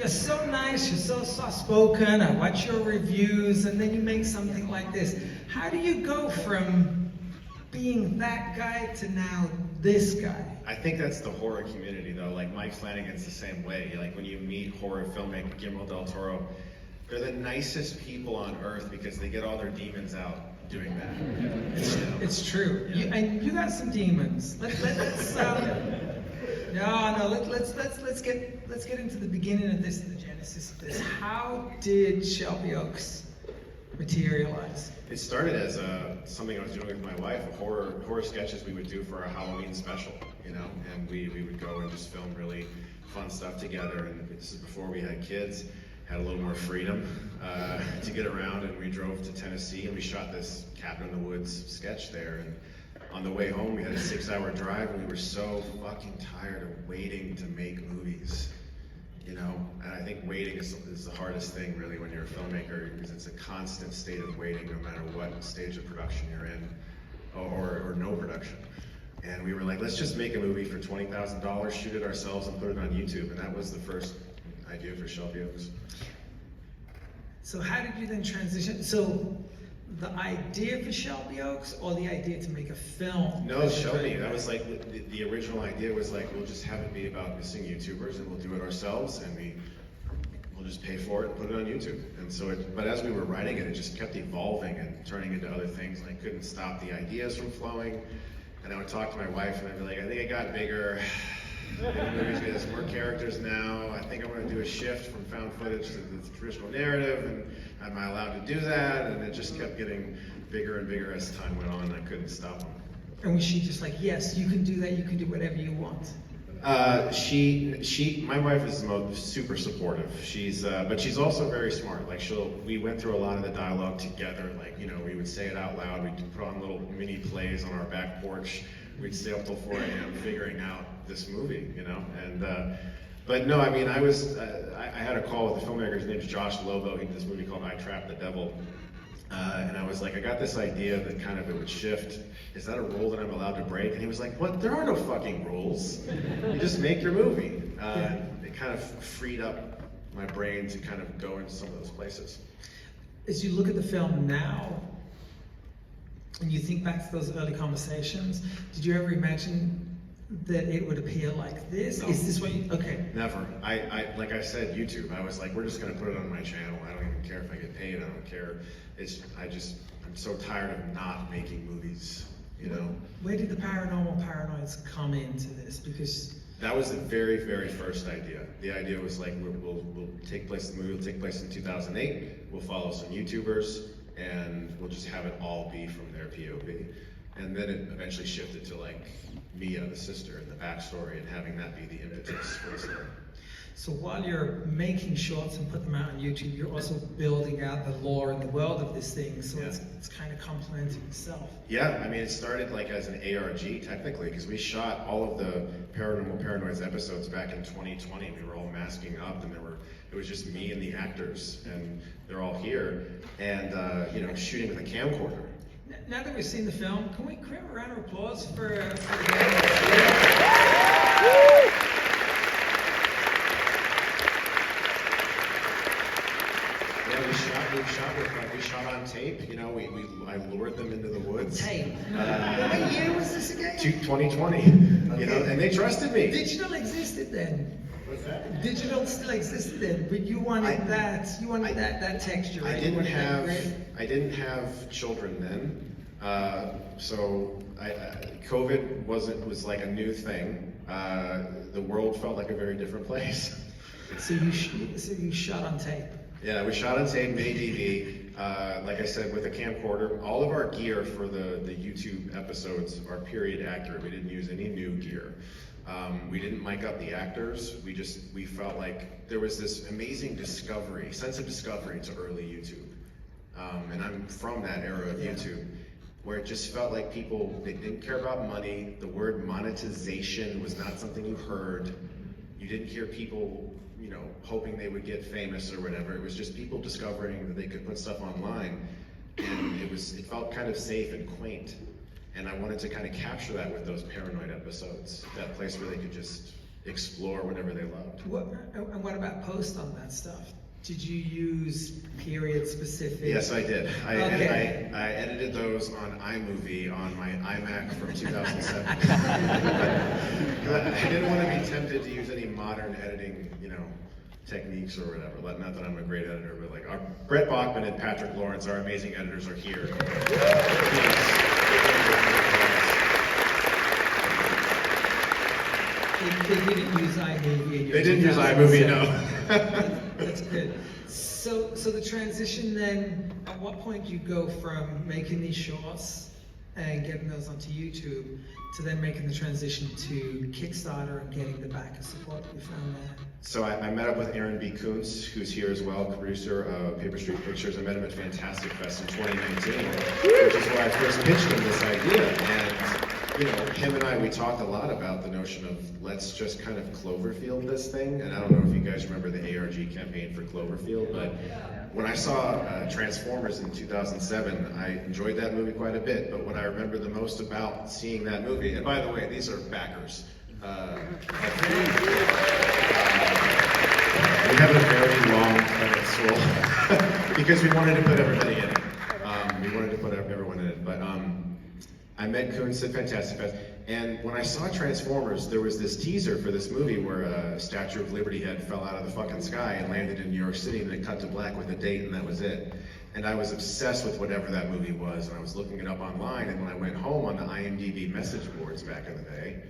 You're so nice, you're so soft-spoken, I watch your reviews, and then you make something like this. How do you go from being that guy to now this guy? I think that's the horror community though, like Mike Flanagan's the same way. Like when you meet horror filmmaker Guillermo del Toro, they're the nicest people on earth because they get all their demons out doing that. It's true. Yeah. And you got some demons. Let's get into the beginning of this, the genesis of this. How did Shelby Oaks materialize? It started as something I was doing with my wife, horror sketches we would do for our Halloween special, and we would go and just film really fun stuff together. And this is before we had kids, had a little more freedom to get around, and we drove to Tennessee and we shot this Cabin in the Woods sketch there. And on the way home, we had a 6-hour drive, and we were so fucking tired of waiting to make movies. And I think waiting is the hardest thing really when you're a filmmaker, because it's a constant state of waiting no matter what stage of production you're in, or no production. And we were like, let's just make a movie for $20,000, shoot it ourselves, and put it on YouTube. And that was the first idea for Shelby Oaks. So how did you then transition? So the idea for Shelby Oaks, or the idea to make a film? No, Shelby. That was like the original idea was like, we'll just have it be about missing YouTubers, and we'll do it ourselves, and we'll just pay for it and put it on YouTube. And so, but as we were writing it, it just kept evolving and turning into other things, and I couldn't stop the ideas from flowing. And I would talk to my wife, and I'd be like, I think it got bigger. There's more characters now. I think I'm going to do a shift from found footage to the traditional narrative, and am I allowed to do that? And it just kept getting bigger and bigger as time went on, and I couldn't stop them. And was she just like, yes, you can do that, you can do whatever you want? My wife is super supportive. But she's also very smart. Like we went through a lot of the dialogue together. Like, we would say it out loud. We'd put on little mini plays on our back porch. We'd stay up till 4 a.m. figuring out this movie, And but no, I mean, I had a call with the filmmaker. His name's Josh Lobo. He did this movie called I Trapped the Devil. And I was like, I got this idea that kind of it would shift. Is that a rule that I'm allowed to break? And he was like, what? There are no fucking rules. You just make your movie. It kind of freed up my brain to kind of go into some of those places. As you look at the film now, and you think back to those early conversations, did you ever imagine that it would appear like this? No. Is this what you, okay. Never. Like I said, YouTube, I was like, we're just gonna put it on my channel. I don't even care if I get paid, I don't care. I'm so tired of not making movies, Where did the paranoids come into this? Because that was the very, very first idea. The idea was like, the movie will take place in 2008. We'll follow some YouTubers, and we'll just have it all be from their POV. And then it eventually shifted to like Mia, the sister, and the backstory, and having that be the impetus for the story. so while you're making shorts and put them out on YouTube, you're also building out the lore and the world of this thing, so Yeah. it's kind of complementing itself. Yeah, I mean, it started like as an ARG technically, because we shot all of the Paranormal Paranoids episodes back in 2020. We were all masking up, and it was just me and the actors, and they're all here, and shooting with a camcorder. Now that we've seen the film, can we create a round of applause for the Yeah, we shot on tape. I lured them into the woods. tape? What year was this again? 2020. And they trusted me. Digital existed then. What's that? Digital still existed then, but you wanted that. You wanted that texture. I Right? didn't You wanted that grit. have children then, so COVID was like a new thing. The world felt like a very different place. So you shot on tape. Yeah, we shot on tape, made DV. Like I said, with a camcorder. All of our gear for the YouTube episodes are period accurate. We didn't use any new gear. We didn't mic up the actors. We felt like there was this amazing sense of discovery to early YouTube. And I'm from that era of YouTube, where it just felt like they didn't care about money. The word monetization was not something you heard. You didn't hear people, hoping they would get famous or whatever. It was just people discovering that they could put stuff online, and it felt kind of safe and quaint. And I wanted to kind of capture that with those Paranoid episodes, that place where they could just explore whatever they loved. And what about post on that stuff? Did you use period specific? Yes, I did. I Okay. I edited those on iMovie on my iMac from 2007. I didn't want to be tempted to use any modern editing, techniques or whatever. Not that I'm a great editor, but like Brett Bachman and Patrick Lawrence, our amazing editors, are here. They didn't use iMovie. They didn't use iMovie, no. That's good. So the transition then, at what point do you go from making these shorts and getting those onto YouTube to then making the transition to Kickstarter and getting the backer support that you found there? So I met up with Aaron B. Kuntz, who's here as well, producer of Paper Street Pictures. I met him at Fantastic Fest in 2019, which is where I first pitched him this idea. And him and I, we talked a lot about the notion of let's just kind of Cloverfield this thing. And I don't know if you guys remember the ARG campaign for Cloverfield, but when I saw Transformers in 2007, I enjoyed that movie quite a bit. But what I remember the most about seeing that movie, and by the way, these are backers. We have a very long credit scroll because we wanted to put everybody in it. We wanted to put everyone in it, but I met Kuntz at Fantastic Fest, and when I saw Transformers, there was this teaser for this movie where a Statue of Liberty head fell out of the fucking sky and landed in New York City, and then cut to black with a date, and that was it. And I was obsessed with whatever that movie was, and I was looking it up online, and when I went home on the IMDb message boards back in the day,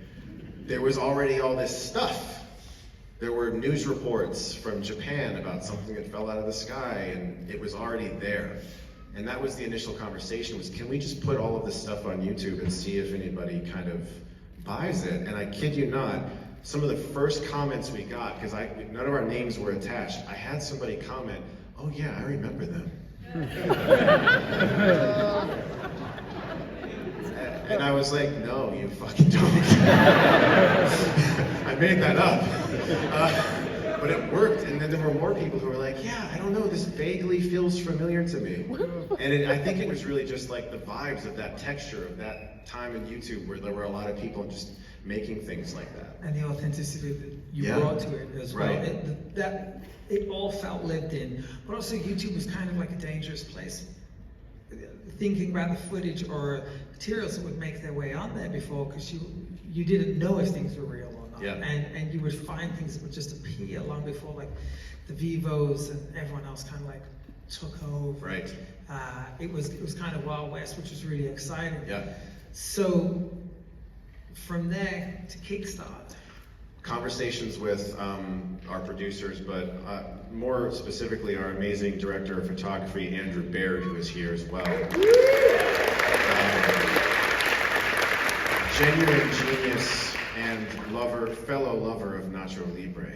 there was already all this stuff. There were news reports from Japan about something that fell out of the sky, and it was already there. And that was the initial conversation, was can we just put all of this stuff on YouTube and see if anybody kind of buys it? And I kid you not, some of the first comments we got, because none of our names were attached, I had somebody comment, "Oh yeah, I remember them." And I was like, no, you fucking don't. I made that up. But it worked, and then there were more people who were like, yeah, I don't know, this vaguely feels familiar to me. And I think it was really just like the vibes of that texture of that time in YouTube where there were a lot of people just making things like that. And the authenticity that you brought to it as well. Right. It all felt lived in, but also YouTube was kind of like a dangerous place. Thinking about the footage or materials that would make their way on there before, because you didn't know if things were real or not. Yeah. And you would find things that would just appear long before, like the Vivos and everyone else kind of like took over. Right. It was kind of Wild West, which was really exciting. Yeah. So from there to Kickstarter. Conversations with our producers, but more specifically our amazing director of photography, Andrew Baird, who is here as well. Genuine genius and fellow lover of Nacho Libre.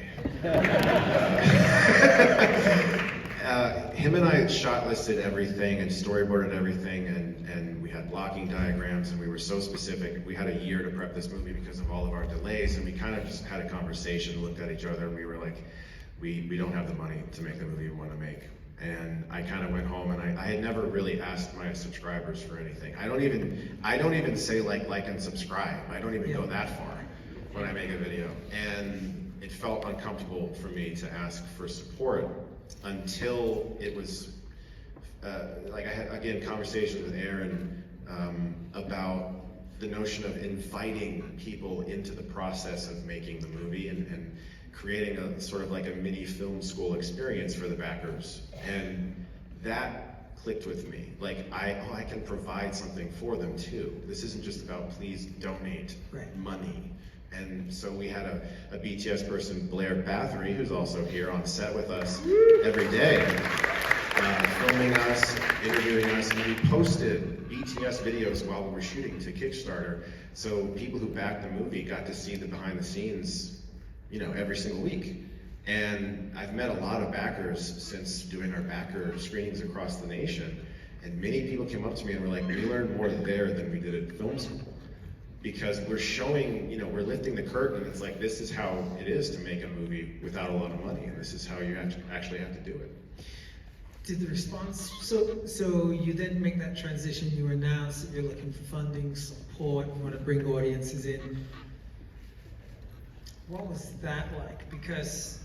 Him and I shot listed everything and storyboarded everything, and we had blocking diagrams, and we were so specific. We had a year to prep this movie because of all of our delays, and we kind of just had a conversation, looked at each other, and we were like, we don't have the money to make the movie we want to make. And I kind of went home, and I had never really asked my subscribers for anything. I don't even say like and subscribe. I don't even go that far when I make a video. And it felt uncomfortable for me to ask for support until it was like I had, again, conversations with Aaron about the notion of inviting people into the process of making the movie and creating a sort of like a mini film school experience for the backers. And that clicked with me. Like, I can provide something for them too. This isn't just about please donate money. And so we had a BTS person, Blair Bathory, who's also here on set with us every day, filming us, interviewing us, and we posted BTS videos while we were shooting to Kickstarter. So people who backed the movie got to see the behind the scenes, every single week. And I've met a lot of backers since doing our backer screenings across the nation. And many people came up to me and were like, we learned more there than we did at film school. Because we're showing, we're lifting the curtain. It's like, this is how it is to make a movie without a lot of money, and this is how you actually have to do it. Did the response, so you then make that transition, you announce that you're looking for funding, support, you want to bring audiences in. What was that like? Because,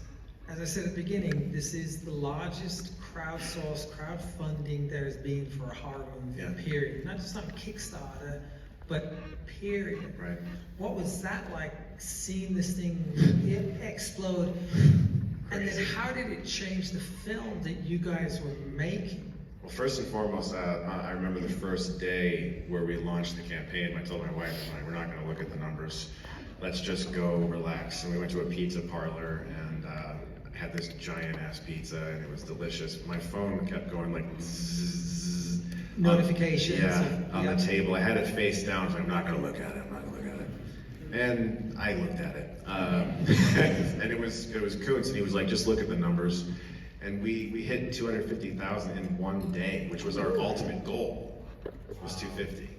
as I said at the beginning, this is the largest crowdsourced crowdfunding there has been for a horror movie, period. Not just on Kickstarter, but period. Right. What was that like, seeing this thing explode? And then how did it change the film that you guys were making? Well, first and foremost, I remember the first day where we launched the campaign. I told my wife, we're not going to look at the numbers. Let's just go relax. And we went to a pizza parlor and had this giant ass pizza, and it was delicious. My phone kept going like zzz, notifications. On the table. I had it face down, so I'm not going to look at it. And I looked at it, and it was Koontz, and he was like, just look at the numbers. And we hit 250,000 in one day, which was our ultimate goal, was 250.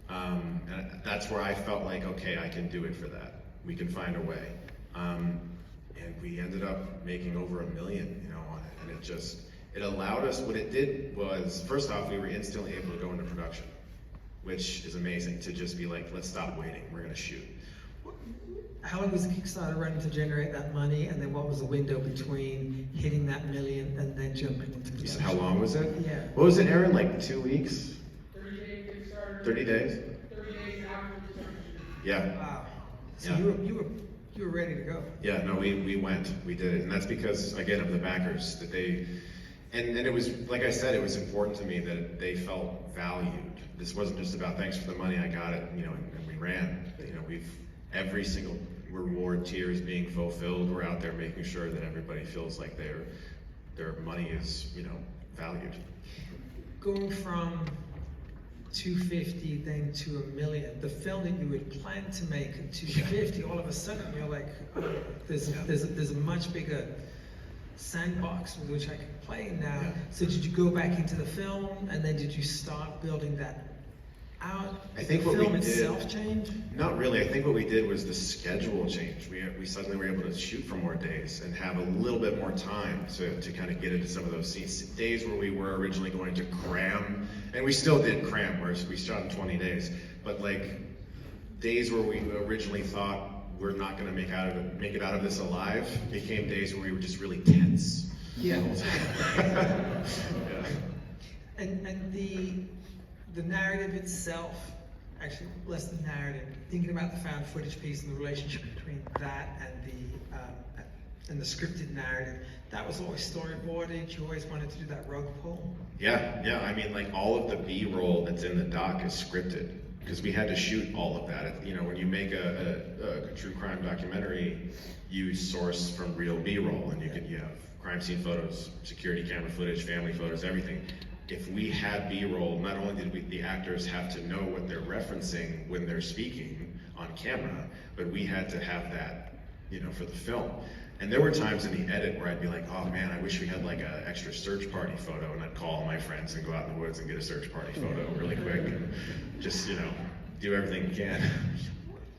And that's where I felt like, okay, I can do it for that. We can find a way. And we ended up making over $1 million, on it. And it allowed us, what it did was, first off, we were instantly able to go into production, which is amazing, to just be like, let's stop waiting, we're gonna shoot. How long was the Kickstarter running to generate that money, and then what was the window between hitting that $1 million and then jumping into production? How long was it? Yeah. What was it, Aaron? Like 2 weeks? 30 days Kickstarter. 30 days? 30 days after the construction. Yeah. Wow. So Yeah. you were ready to go. Yeah, no, we went, we did it, and that's because, again, of the backers, that they, and it was, like I said, it was important to me that they felt valued. This wasn't just about, thanks for the money, I got it, and we ran. Every single reward tier is being fulfilled. We're out there making sure that everybody feels like their money is, valued. Going from 250 then to $1 million, the film that you had planned to make at 250, all of a sudden you're like, oh, there's a much bigger sandbox with which I can play now. Yeah. So did you go back into the film, and then did you start building that out? I think the what film we did, itself changed? Not really. I think what we did was the schedule changed. We suddenly were able to shoot for more days and have a little bit more time to kind of get into some of those scenes. Days where we were originally going to cram, and we still did cram, whereas we shot in 20 days. But like days where we originally thought we're not going to make it out of this alive became days where we were just really tense. Yeah. Yeah. And the narrative itself, actually less than narrative, thinking about the found footage piece and the relationship between that and the scripted narrative, that was always storyboarded. You always wanted to do that rug pull. Yeah. I mean, like all of the B-roll that's in the doc is scripted because we had to shoot all of that. When you make a true crime documentary, you source from real B-roll, and you have crime scene photos, security camera footage, family photos, everything. If we had B-roll, not only did the actors have to know what they're referencing when they're speaking on camera, but we had to have that, for the film. And there were times in the edit where I'd be like, oh man, I wish we had like an extra search party photo, and I'd call all my friends and go out in the woods and get a search party photo really quick and just, do everything we can.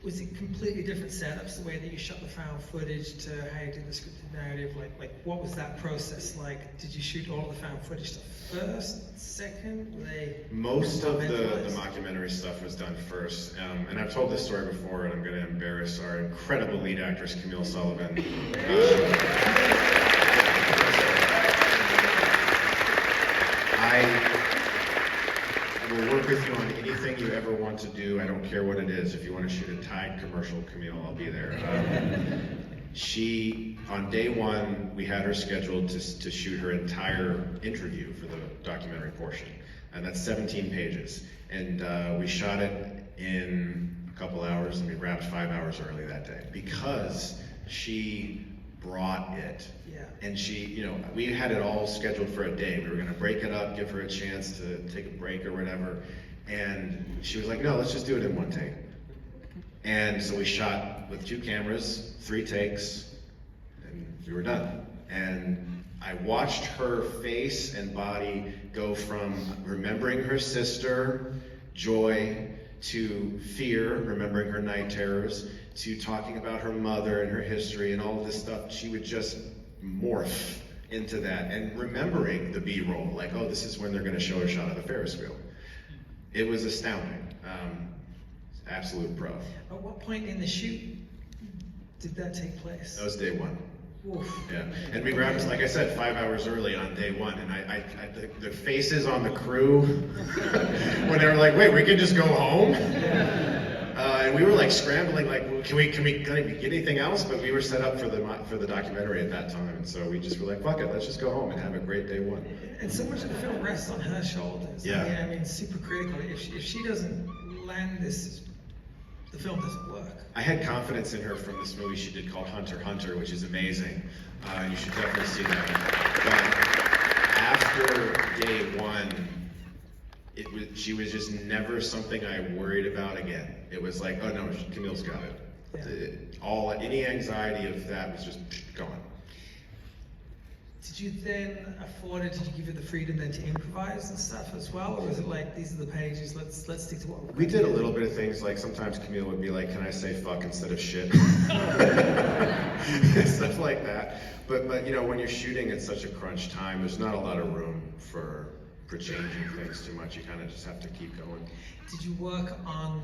Was it completely different setups, the way that you shot the found footage to how you did the scripted narrative? Like what was that process like? Did you shoot all of the found footage stuff first, second? Were they most of the mockumentary stuff was done first, and I've told this story before, and I'm going to embarrass our incredible lead actress, Camille Sullivan. I will work with you on anything you ever want to do. I don't care what it is. If you want to shoot a Tide commercial, Camille, I'll be there. On day one, we had her scheduled to shoot her entire interview for the documentary portion. And that's 17 pages. And we shot it in a couple hours, and we wrapped 5 hours early that day because she brought it. Yeah. And we had it all scheduled for a day. We were gonna break it up, give her a chance to take a break or whatever. And she was like, no, let's just do it in one take. And so we shot with 2 cameras, 3 takes, and we were done. And I watched her face and body go from remembering her sister, joy, to fear, remembering her night terrors, to talking about her mother and her history and all of this stuff. She would just morph into that, and remembering the B-roll, like, oh, this is when they're going to show a shot of the Ferris wheel. It was astounding. Absolute pro. At what point in the shoot did that take place? That was day one. Oof. Yeah, and we wrapped, like I said, 5 hours early on day one, and the faces on the crew when they were like, "Wait, we can just go home," and we were like scrambling, like, well, can we get anything else? But we were set up for the documentary at that time, and so we just were like, "Fuck it, let's just go home and have a great day one." And so much of the film rests on her shoulders. Yeah. I mean, super critical. If she doesn't land this, the film doesn't work. I had confidence in her from this movie she did called Hunter x Hunter, which is amazing. You should definitely see that. But after day one, she was just never something I worried about again. It was like, oh no, Camille's got it. Yeah. Any anxiety of that was just gone. Did you then did you give her the freedom then to improvise and stuff as well? Or was it like, these are the pages, let's stick to what we're We did a little bit of things, like sometimes Camille would be like, can I say fuck instead of shit? Stuff like that. But you know, when you're shooting at such a crunch time, there's not a lot of room for changing things too much. You kind of just have to keep going. Did you work on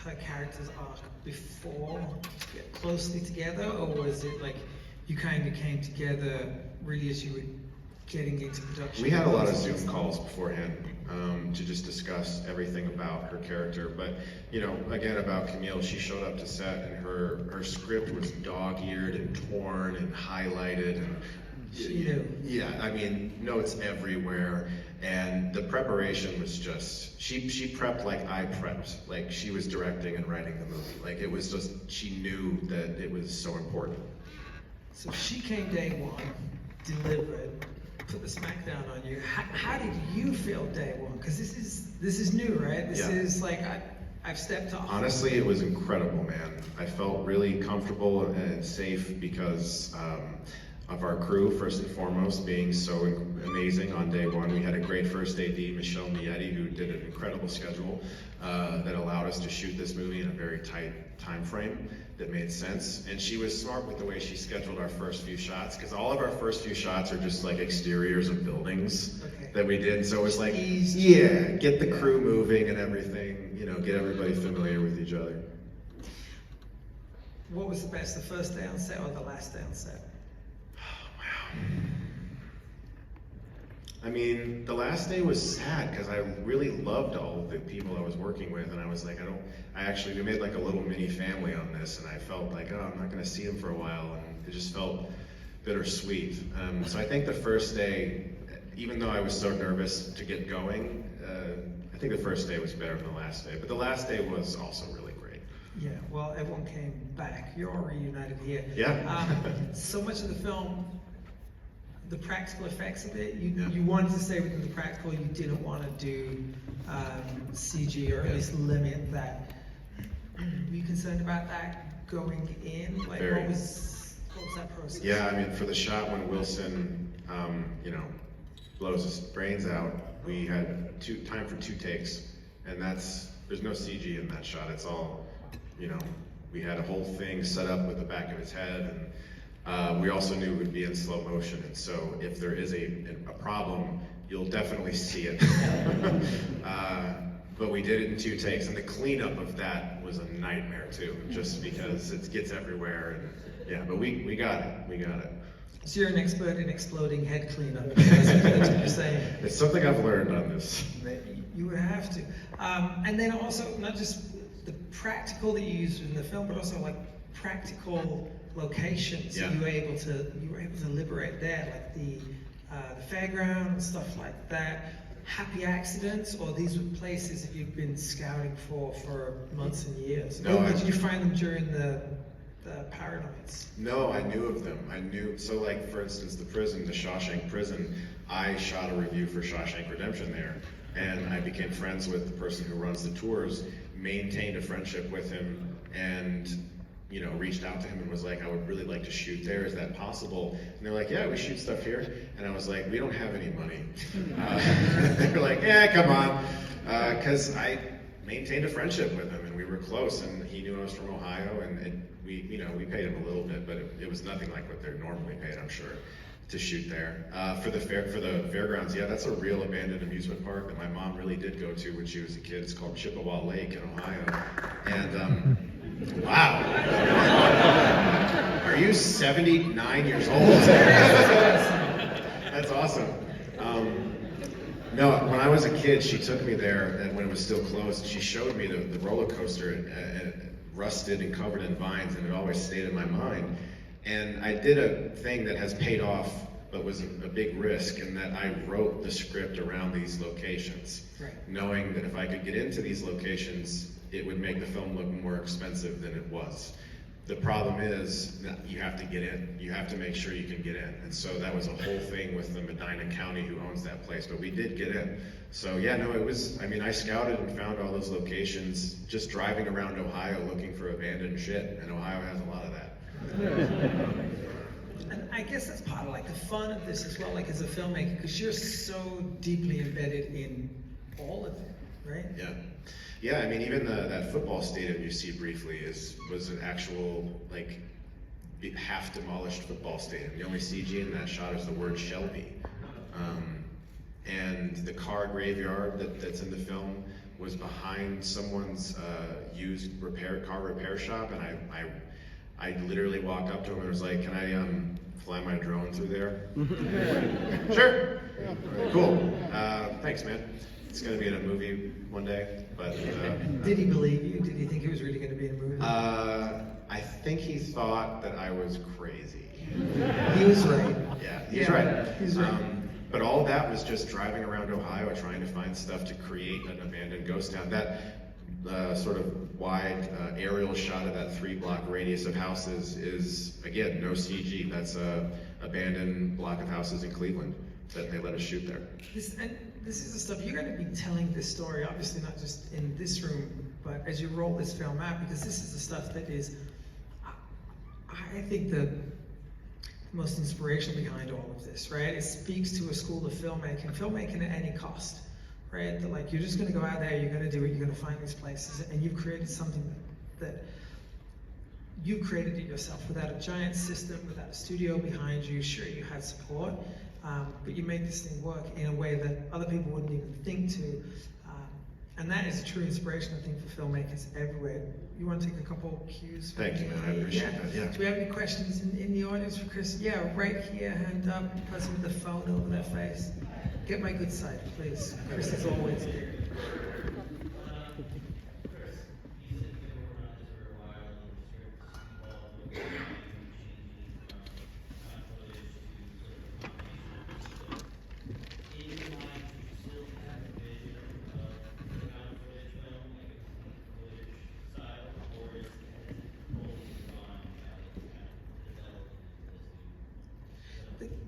her character's arc before to get closely together? Or was it like you kind of came together really as you were getting into production? We had a lot of Zoom calls beforehand to just discuss everything about her character. But, you know, again, about Camille, she showed up to set and her script was dog-eared and torn and highlighted. And She knew. Yeah, I mean, notes everywhere. And the preparation was just, she prepped like I prepped. Like she was directing and writing the movie. Like it was just, she knew that it was so important. So she came day one, delivered, put the smackdown on you. How did you feel day one? Because this is new, right? This is like I've stepped off. Honestly, it was incredible, man. I felt really comfortable and safe because of our crew, first and foremost, being so amazing on day one. We had a great first AD, Michelle Mietti, who did an incredible schedule that allowed us to shoot this movie in a very tight time frame that made sense. And she was smart with the way she scheduled our first few shots, because all of our first few shots are just like exteriors of buildings that we did. So it was like, yeah, get the crew moving and everything, you know, get everybody familiar with each other. What was the best, the first day on set or the last day on set? I mean, the last day was sad because I really loved all of the people I was working with, and I was like, we made like a little mini family on this, and I felt like, oh, I'm not going to see them for a while, and it just felt bittersweet. So I think the first day, even though I was so nervous to get going, I think the first day was better than the last day, but the last day was also really great. Yeah, well, everyone came back. You're all reunited here. Yeah. So much of the film, the practical effects of it, you wanted to stay within the practical, you didn't want to do CG, or at least limit that. Were you concerned about that going in? Like, Very. what was that process? Yeah, I mean, for the shot when Wilson, you know, blows his brains out, we had time for 2 takes, and there's no CG in that shot. It's all, you know, we had a whole thing set up with the back of his head, and we also knew it would be in slow motion, and so if there is a problem, you'll definitely see it. But we did it in 2 takes, and the cleanup of that was a nightmare too, just because it gets everywhere. And yeah, but we got it. So you're an expert in exploding head cleanup. That's what you're saying. It's something I've learned on this. You would have to. And then also, not just the practical that you used in the film, but also like practical locations. Yeah. You were able to liberate there, like the fairground and stuff like that. Happy accidents, or these were places that you've been scouting for months and years? No, Or did you find them during the paranoids? No, I knew of them. So like, for instance, the Shawshank prison, I shot a review for Shawshank Redemption there, and I became friends with the person who runs the tours, maintained a friendship with him, and you know, reached out to him and was like, I would really like to shoot there, is that possible? And they're like, yeah, we shoot stuff here. And I was like, we don't have any money. They were like, yeah, come on. Because I maintained a friendship with him, and we were close, and he knew I was from Ohio, and we paid him a little bit, but it was nothing like what they're normally paid, I'm sure, to shoot there. For the fairgrounds, yeah, that's a real abandoned amusement park that my mom really did go to when she was a kid. It's called Chippewa Lake in Ohio. And wow. you 79 years old? That's awesome. No, when I was a kid, she took me there, and when it was still closed, she showed me the roller coaster, rusted and covered in vines, and it always stayed in my mind. And I did a thing that has paid off, but was a big risk, in that I wrote the script around these locations, Right. knowing that if I could get into these locations, it would make the film look more expensive than it was. The problem is that you have to get in. You have to make sure you can get in. And so that was a whole thing with the Medina County who owns that place, but we did get in. So yeah, no, it was, I mean, I scouted and found all those locations just driving around Ohio looking for abandoned shit, and Ohio has a lot of that. And I guess that's part of like the fun of this as well, like as a filmmaker, because you're so deeply embedded in all of it, right? Yeah. Yeah, I mean, even that football stadium you see briefly was an actual, like, half demolished football stadium. The only CG in that shot is the word Shelby. And the car graveyard that's in the film was behind someone's used car repair shop, and I literally walked up to him and was like, "Can I fly my drone through there?" Sure. Cool. Thanks, man. It's gonna be in a movie one day, but Did he believe you? Did he think it was really going to be in a movie? I think he thought that I was crazy. He was right. Yeah, he's right. He's right. But all that was just driving around Ohio trying to find stuff to create an abandoned ghost town. That sort of wide aerial shot of that 3-block radius of houses is, again, no CG. That's a abandoned block of houses in Cleveland that they let us shoot there. This is the stuff you're going to be telling this story, obviously not just in this room, but as you roll this film out, because this is the stuff that is, I think, the most inspiration behind all of this, right? It speaks to a school of filmmaking at any cost, right? That like you're just going to go out there, you're going to do it, you're going to find these places, and you've created something that you created it yourself without a giant system, without a studio behind you. Sure, you had support, but you made this thing work in a way that other people wouldn't even think to. And that is a true inspiration, I think, for filmmakers everywhere. You want to take a couple cues? Thank you, man. I appreciate that. Yeah. Do we have any questions in the audience for Chris? Yeah, right here, hand up, person with the phone over their face. Get my good side, please. Chris is always here.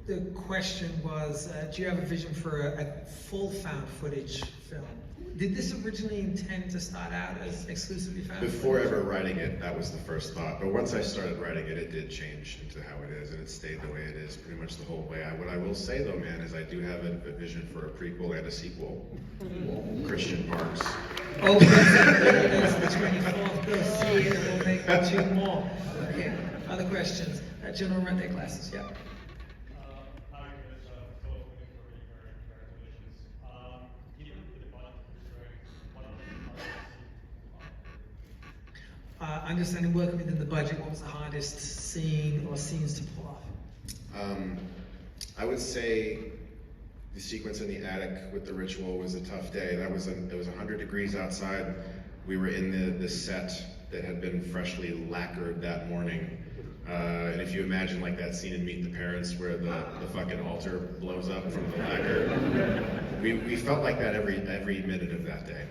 The question was, do you have a vision for a full found footage film? Did this originally intend to start out as exclusively found Before footage? ever writing it, that was the first thought. But once I started writing it, it did change into how it is, and it stayed the way it is pretty much the whole way. What I will say though, man, is I do have a vision for a prequel and a sequel. Christian Parks. Oh, that's the 24th. Go see it, and we'll make 2 more. Okay. Other questions? General, run their glasses. Yeah. Understanding working within the budget, what was the hardest scene or scenes to pull off? I would say the sequence in the attic with the ritual was a tough day. It was 100 degrees outside. We were in the set that had been freshly lacquered that morning. And if you imagine like that scene in Meet the Parents where the fucking altar blows up from the lacquer, we felt like that every minute of that day.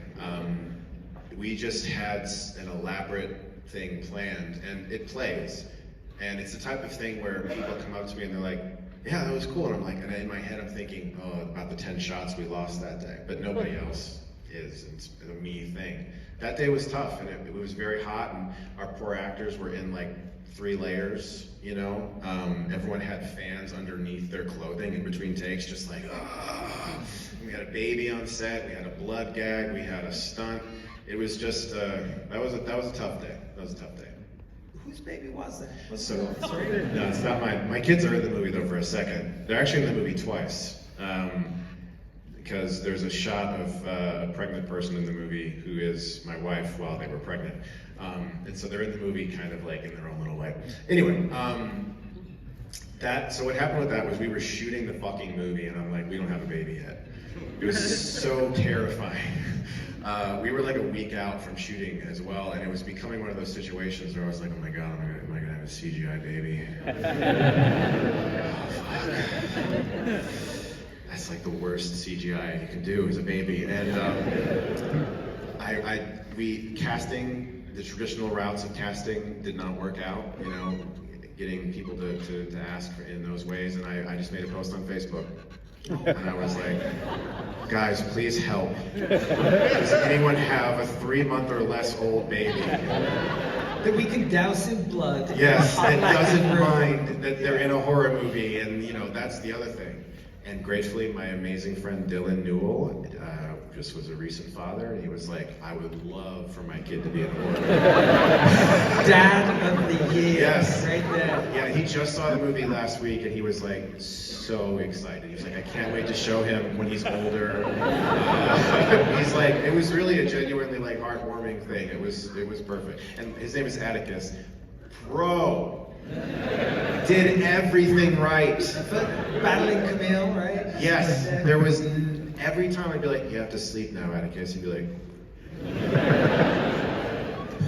We just had an elaborate thing planned, and it plays. And it's the type of thing where people come up to me and they're like, "Yeah, that was cool." And I'm like, and in my head I'm thinking, oh, about the 10 shots we lost that day. But nobody else is. It's a me thing. That day was tough, and it was very hot, and our poor actors were in like 3 layers, you know? Everyone had fans underneath their clothing in between takes, just like, ah. We had a baby on set, we had a blood gag, we had a stunt. It was just, that was a tough day. That was a tough day. Whose baby was that? No, it's not mine. My kids are in the movie though for a second. They're actually in the movie twice. Because there's a shot of a pregnant person in the movie who is my wife while they were pregnant. And so they're in the movie kind of like in their own little way. Anyway, so what happened with that was we were shooting the fucking movie, and I'm like, we don't have a baby yet. It was so terrifying. We were like a week out from shooting as well, and it was becoming one of those situations where I was like, oh my god, am I gonna have a CGI baby? Oh, fuck. That's like the worst CGI you can do as a baby. And we casting, the traditional routes of casting did not work out, you know, getting people to ask in those ways, and I just made a post on Facebook. And I was like, guys, please help. Does anyone have a 3-month or less old baby? That we can douse in blood. Yes, that doesn't mind that they're in a horror movie, and you know, that's the other thing. And gratefully, my amazing friend Dylan Newell just was a recent father, and he was like, I would love for my kid to be in a horror movie. Dad of the year. Yes. Right there. Yeah, he just saw the movie last week, and he was like so excited. He was like, I can't wait to show him when he's older. He's like, it was really a genuinely like heartwarming thing. It was perfect. And his name is Atticus. Bro, did everything right. Battling Camille, right? Yes, there was. Every time I'd be like, you have to sleep now, Atticus. He'd be like,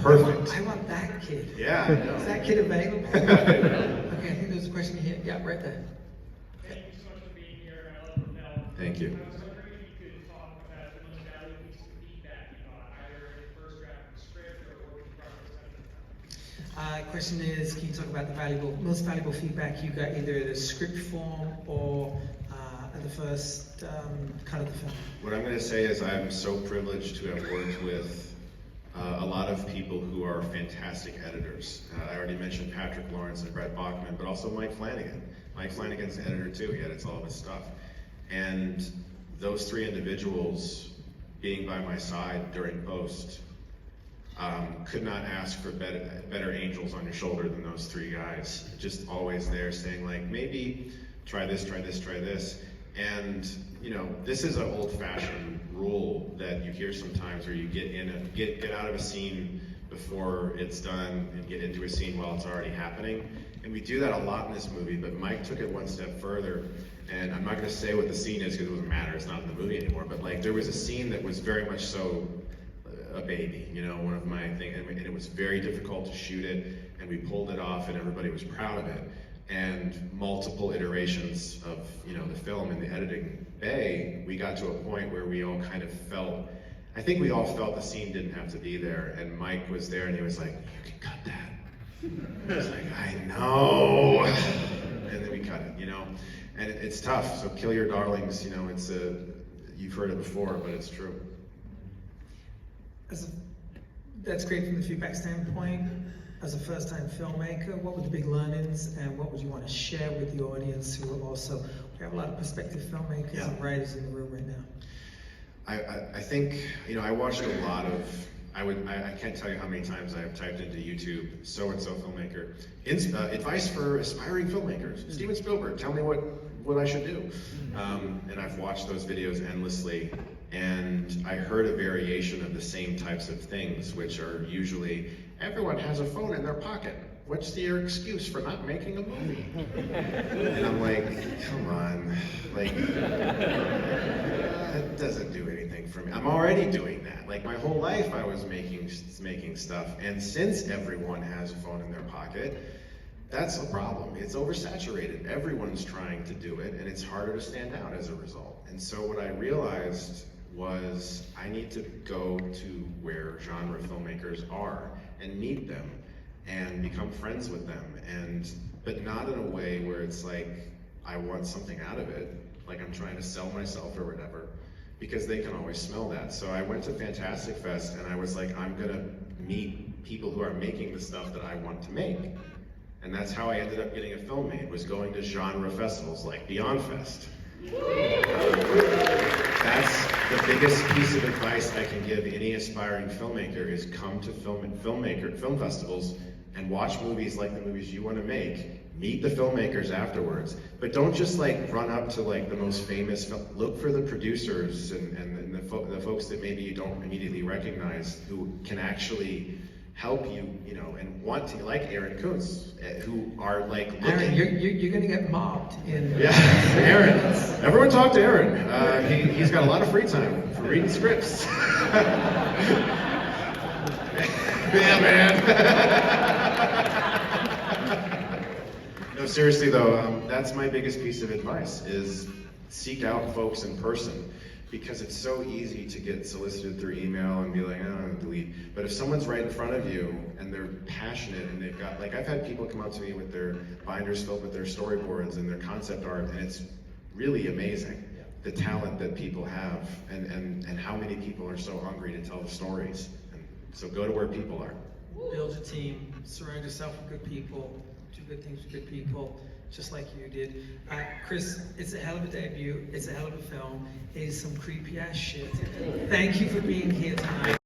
perfect. I want that kid. Yeah, I know. Is that kid available? Okay, I think there's a question here. Yeah, right there. Thank you so much for being here. I love the film. Thank you. I was wondering if you could talk about the most valuable piece of feedback you got, either in the first draft of the script or work in progress type of film. Question is, can you talk about the most valuable feedback you got either in the script form or at the first cut of the film? What I'm going to say is I'm so privileged to have worked with a lot of people who are fantastic editors. I already mentioned Patrick Lawrence and Brett Bachman, but also Mike Flanagan. Mike Flanagan's an editor too, he edits all of his stuff. And those three individuals being by my side during post, could not ask for better angels on your shoulder than those three guys. Just always there saying like, maybe try this, try this, try this. And you know, this is an old-fashioned rule that you hear sometimes, where you get out of a scene before it's done and get into a scene while it's already happening. And we do that a lot in this movie, but Mike took it one step further. And I'm not going to say what the scene is because it doesn't matter, it's not in the movie anymore, but like there was a scene that was very much so a baby, you know, one of my things, and it was very difficult to shoot it, and we pulled it off and everybody was proud of it. And multiple iterations of, you know, the film in the editing bay, we got to a point where we all kind of felt, I think we all felt the scene didn't have to be there, and Mike was there and he was like, you can cut that. I was like, I know. And then we cut it, you know, and it's tough. So kill your darlings, you know, it's you've heard it before, but it's true. That's great from the feedback standpoint. As a first-time filmmaker, what were the big learnings, and what would you want to share with the audience who are also, we have a lot of prospective filmmakers and writers in the room right now? I think, you know, I watched a lot of, I can't tell you how many times I've typed into YouTube, so-and-so filmmaker, advice for aspiring filmmakers, Steven Spielberg, tell me what I should do. And I've watched those videos endlessly, and I heard a variation of the same types of things, which are usually, everyone has a phone in their pocket. What's your excuse for not making a movie? And I'm like, come on, like, that doesn't do anything for me. I'm already doing that. Like my whole life I was making stuff, and since everyone has a phone in their pocket, that's a problem. It's oversaturated. Everyone's trying to do it, and it's harder to stand out as a result. And so what I realized was I need to go to where genre filmmakers are and meet them and become friends with them, but not in a way where it's like I want something out of it, like I'm trying to sell myself or whatever, because they can always smell that. So I went to Fantastic Fest and I was like, I'm gonna meet people who are making the stuff that I want to make. And that's how I ended up getting a film made, was going to genre festivals like Beyond Fest. That's the biggest piece of advice I can give any aspiring filmmaker, is come to film festivals and watch movies like the movies you want to make. Meet the filmmakers afterwards, but don't just like run up to like the most famous look for the producers and the folks that maybe you don't immediately recognize, who can actually help you, you know, and want to, like Aaron Kuntz, who are like looking. Aaron, you're gonna get mobbed in. Yeah, Aaron. Everyone talk to Aaron. He's got a lot of free time for reading scripts. Yeah, man. No, seriously though, that's my biggest piece of advice: is seek out folks in person, because it's so easy to get solicited through email and be like, oh, delete. But if someone's right in front of you and they're passionate and they've got, like, I've had people come up to me with their binders filled with their storyboards and their concept art, and it's really amazing the talent that people have, and how many people are so hungry to tell the stories. And so go to where people are. Build a team, surround yourself with good people, do good things with good people, just like you did. Chris, it's a hell of a debut, it's a hell of a film, it is some creepy ass shit. Thank you for being here tonight.